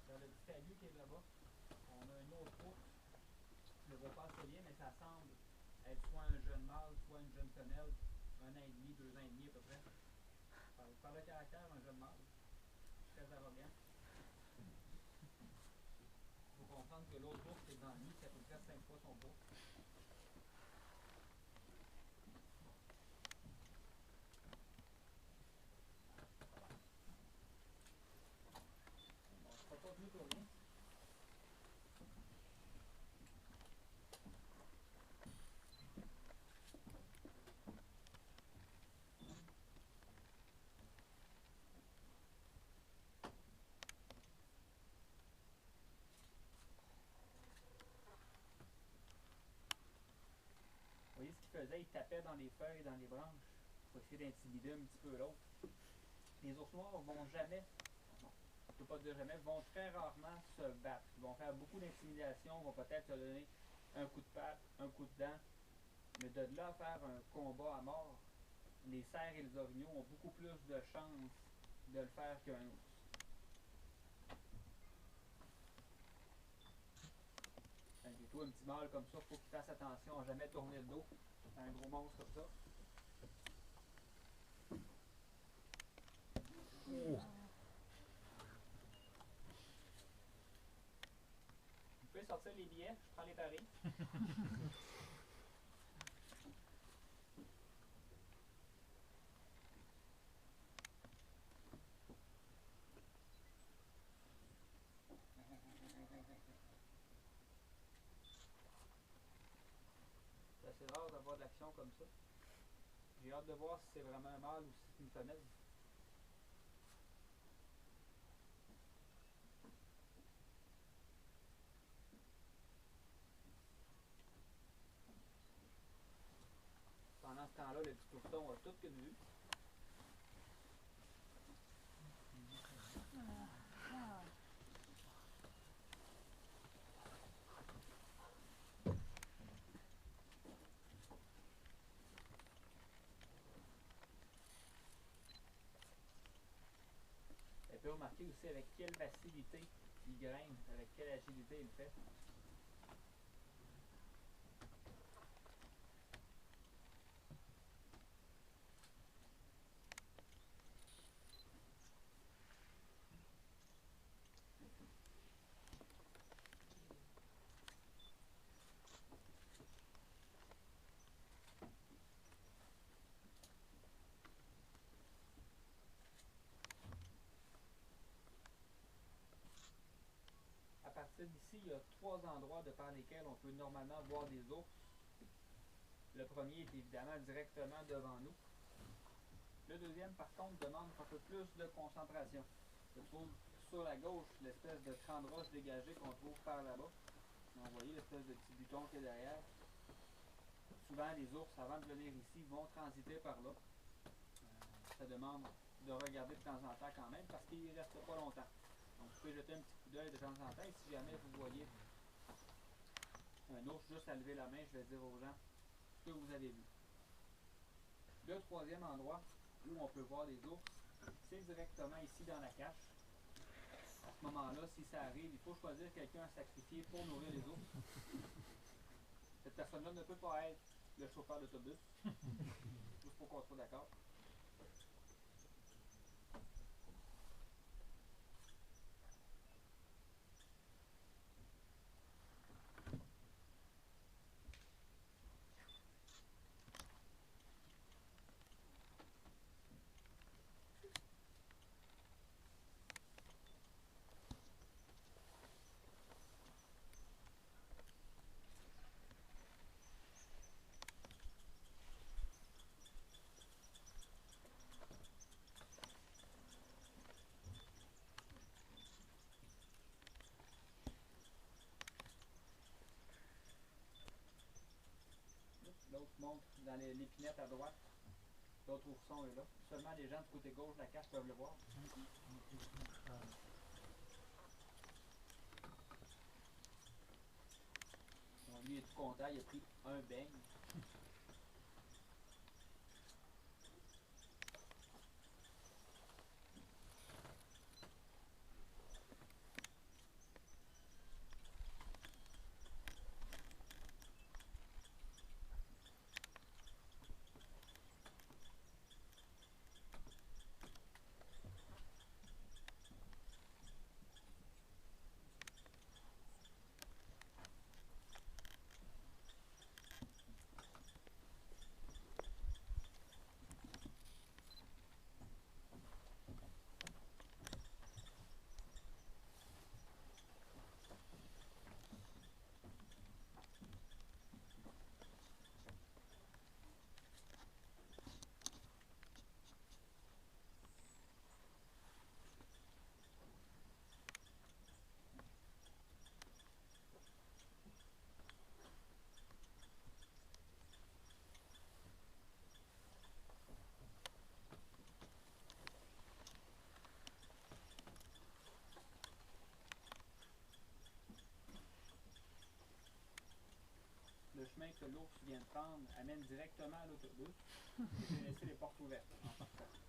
dans le petit talus qui est là-bas, on a une autre ours. Je ne le vois pas assez bien, mais ça semble être soit un jeune mâle, soit une jeune femelle, 1 an et demi, 2 ans et demi à peu près. Par le caractère, un jeune mâle, très arrogant. Il faut comprendre que l'autre ours qui est dans lui, c'est à peu près 5 fois son poids. Bon, je ne serai pas venu pour rien. Vous voyez ce qu'il faisait? Il tapait dans les feuilles, dans les branches, pour essayer d'intimider un petit peu l'autre. Les ours noirs vont jamais, non, je ne peux pas dire jamais, vont très rarement se battre. Ils vont faire beaucoup d'intimidation, vont peut-être se donner un coup de patte, un coup de dent, mais de là à faire un combat à mort, les cerfs et les orignaux ont beaucoup plus de chances de le faire qu'un ours. Malgré tout, un petit mâle comme ça, il faut qu'il fasse attention à jamais tourner le dos à un gros monstre comme ça. Oh. Vous pouvez sortir les billets, je prends les paris. C'est assez rare d'avoir de l'action comme ça. J'ai hâte de voir si c'est vraiment un mâle ou si c'est une femelle. Pendant ce temps-là, le petit ourson a tout que de vue. Et puis remarquer aussi avec quelle facilité il grimpe, avec quelle agilité il le fait. À partir d'ici, il y a 3 endroits de par lesquels on peut normalement voir des ours. Le premier est évidemment directement devant nous. Le deuxième, par contre, demande un peu plus de concentration. Je trouve sur la gauche l'espèce de cran de roche dégagé qu'on trouve par là-bas. Donc, vous voyez l'espèce de petit buton qui est derrière. Souvent, les ours, avant de venir ici, vont transiter par là. Ça demande de regarder de temps en temps quand même parce qu'il ne reste pas longtemps. Donc, vous pouvez jeter un petit coup d'œil de temps en temps et si jamais vous voyez un ours, juste à lever la main, je vais dire aux gens ce que vous avez vu. Le troisième endroit où on peut voir des ours, c'est directement ici dans la cache. À ce moment-là, si ça arrive, il faut choisir quelqu'un à sacrifier pour nourrir les ours. Cette personne-là ne peut pas être le chauffeur d'autobus. Juste pour qu'on soit d'accord. L'autre montre dans l'épinette à droite. L'autre ourson est là. Seulement les gens du côté gauche de la cache peuvent le voir. Donc, lui est tout content, il a pris un beigne. que l'ours vient de prendre amène directement à l'autobus. Et j'ai laissé les portes ouvertes en partant.